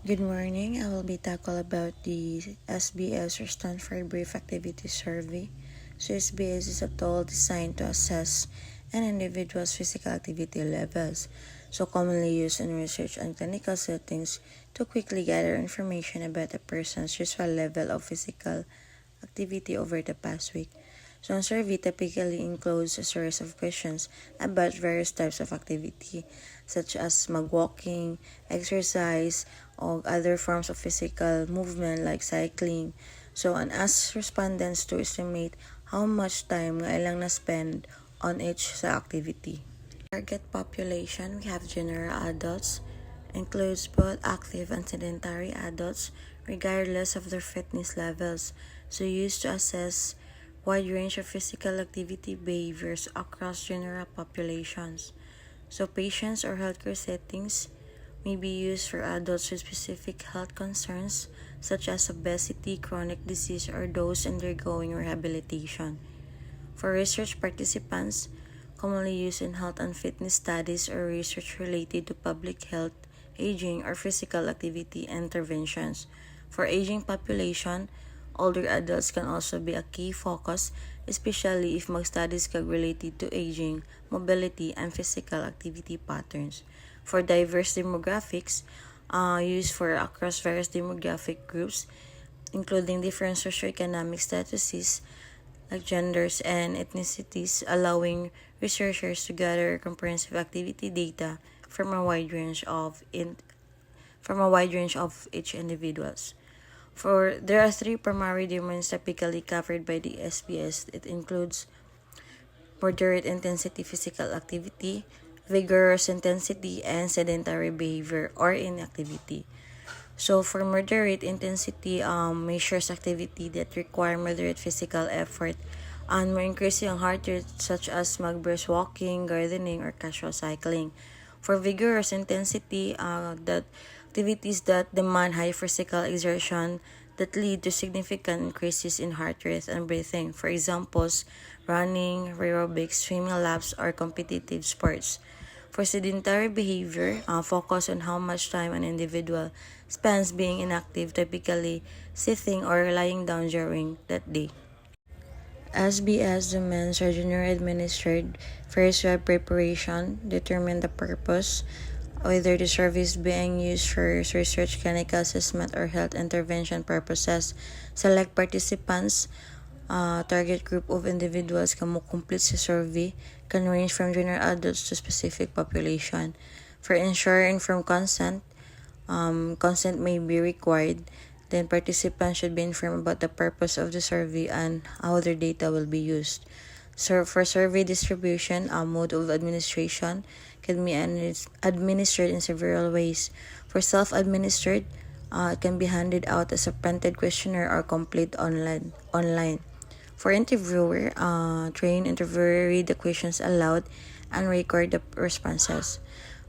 Good morning. I will be tackle about the SBAS or Stanford Brief Activity Survey. So SBAS is a tool designed to assess an individual's physical activity levels. So commonly used in research and clinical settings to quickly gather information about a person's usual level of physical activity over the past week. So, ang survey typically includes a series of questions about various types of activity, such as magwalking, exercise, or other forms of physical movement like cycling. So, and asks respondents to estimate how much time nga ilang na-spend on each sa activity. Target population, we have general adults, includes both active and sedentary adults, regardless of their fitness levels. So used to assess wide range of physical activity behaviors across general populations. So patients or healthcare settings may be used for adults with specific health concerns such as obesity, chronic disease, or those undergoing rehabilitation. For research participants, commonly used in health and fitness studies or research related to public health, aging, or physical activity interventions. For aging population, older adults can also be a key focus, especially if mag-studies kag related to aging, mobility, and physical activity patterns. For diverse demographics, used for across various demographic groups, including different socioeconomic statuses, like genders and ethnicities, allowing researchers to gather comprehensive activity data from a wide range of each individuals. For there are three primary domains typically covered by the SBAS. It includes moderate intensity physical activity, vigorous intensity, and sedentary behavior or inactivity. So for moderate intensity, measures activity that require moderate physical effort and more increasing ang heart rate such as mag-brisk walking, gardening, or casual cycling. For vigorous intensity, that activities that demand high physical exertion that lead to significant increases in heart rate and breathing. For examples, running, aerobics, swimming laps, or competitive sports. For sedentary behavior, focus on how much time an individual spends being inactive, typically sitting or lying down during that day. SBAS domains are generally administered. First, web preparation, determine the purpose, whether the service being used for research, clinical assessment, or health intervention purposes. Select participants, target group of individuals can complete the survey can range from general adults to specific population. For ensure informed consent, consent may be required. Then participants should be informed about the purpose of the survey and how their data will be used. So for survey distribution, mode of administration can be administered in several ways. For self-administered, it can be handed out as a printed questionnaire or complete online. For interviewer, trained interviewer read the questions aloud and record the responses.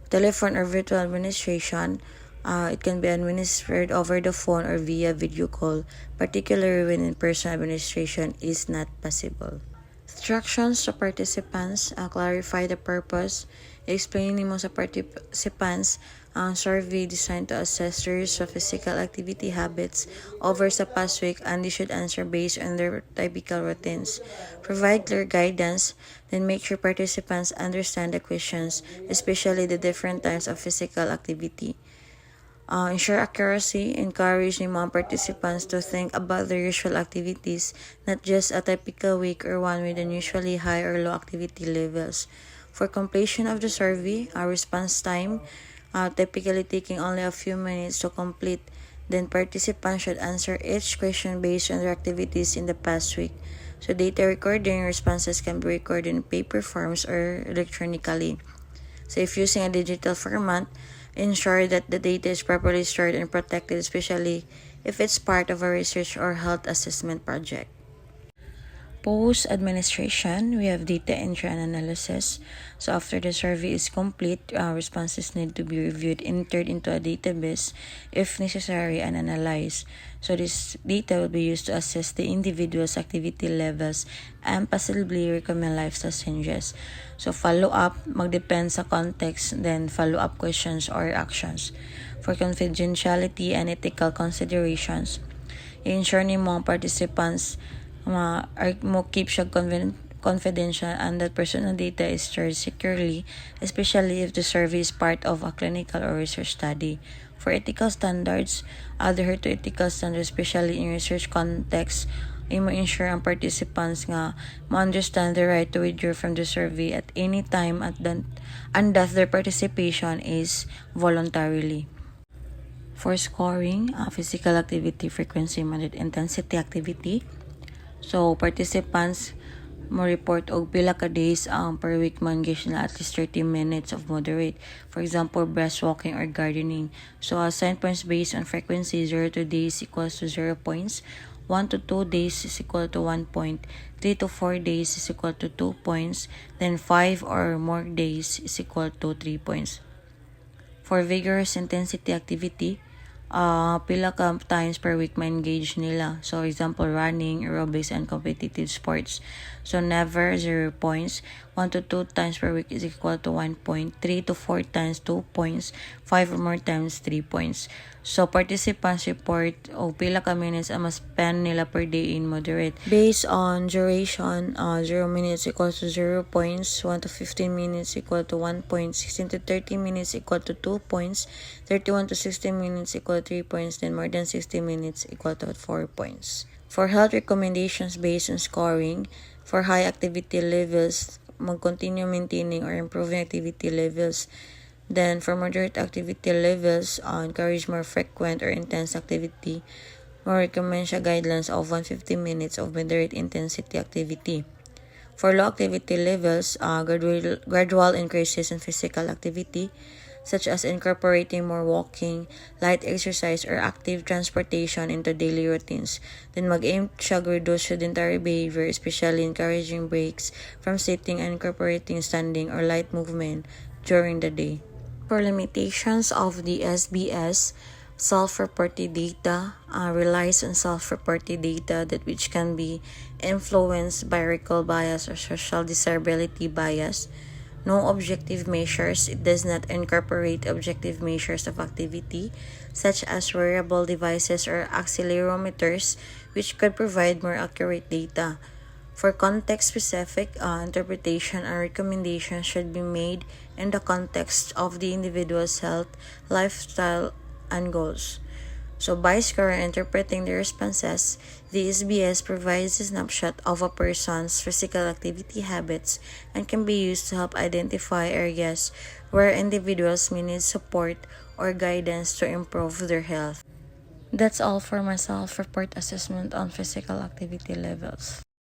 Telephone or virtual administration, it can be administered over the phone or via video call, particularly when in-person administration is not possible. Instructions to participants, clarify the purpose, explain mo sa participants ang survey designed to assess their physical activity habits over sa past week and they should answer based on their typical routines. Provide clear guidance, then make sure participants understand the questions, especially the different types of physical activity. Ensure accuracy, encourage the mga participants to think about their usual activities, not just a typical week or one with unusually high or low activity levels. For completion of the survey, our response time, typically taking only a few minutes to complete, then participants should answer each question based on their activities in the past week. So data recording responses can be recorded in paper forms or electronically. So if using a digital format, ensure that the data is properly stored and protected, especially if it's part of a research or health assessment project. Post-administration, we have data entry and analysis. So after the survey is complete, responses need to be reviewed, entered into a database if necessary, and analyzed. So this data will be used to assess the individual's activity levels and possibly recommend lifestyle changes. So follow-up, magdepend sa context, then follow-up questions or actions. for confidentiality and ethical considerations. I-ensure ni mo ang participants mo keep siya confidential and that personal data is stored securely, especially if the survey is part of a clinical or research study. For ethical standards, adhere to ethical standards, especially in research context, imo ensure ang participants nga ma-understand the right to withdraw from the survey at any time and that their participation is voluntarily. For scoring, physical activity frequency, moderate intensity activity. So, participants mo report og pila ka days per week man engage na at least 30 minutes of moderate. For example, breast walking or gardening. So, assign points based on frequency. 0 to days equals to 0 points. 1 to 2 days is equal to 1 point. 3 to 4 days is equal to 2 points. Then 5 or more days is equal to 3 points. For vigorous intensity activity, pila ka times per week ma-engage nila. So, example, running, aerobics, and competitive sports. So, never 0 points. 1 to 2 times per week is equal to 1 point. 3 to 4 times 2 points. 5 or more times 3 points. So, participants report pila ka minutes ang ma-spend nila per day in moderate. Based on duration, 0 minutes equals to 0 points. 1 to 15 minutes equal to 1 point. 16 to 30 minutes equal to 2 points. 31 to 60 minutes equal to 3 points. Then more than 60 minutes equal to 4 points. For health recommendations based on scoring, for high activity levels, mag-continue maintaining or improving activity levels. Then, for moderate activity levels, encourage more frequent or intense activity. More recommend siya guidelines of 150 minutes of moderate intensity activity. For low activity levels, gradual increases in physical activity, such as incorporating more walking, light exercise, or active transportation into daily routines. Then mag-aim siya reduce sedentary behavior, especially encouraging breaks from sitting and incorporating standing or light movement during the day. For limitations of the SBAS, self-reported data relies on self-reported data that which can be influenced by recall bias or social desirability bias. No objective measures. It does not incorporate objective measures of activity, such as wearable devices or accelerometers, which could provide more accurate data. For context-specific interpretation and recommendations should be made in the context of the individual's health, lifestyle, and goals. So, by scoring and interpreting the responses, the SBAS provides a snapshot of a person's physical activity habits and can be used to help identify areas where individuals may need support or guidance to improve their health. That's all for my self-report assessment on physical activity levels.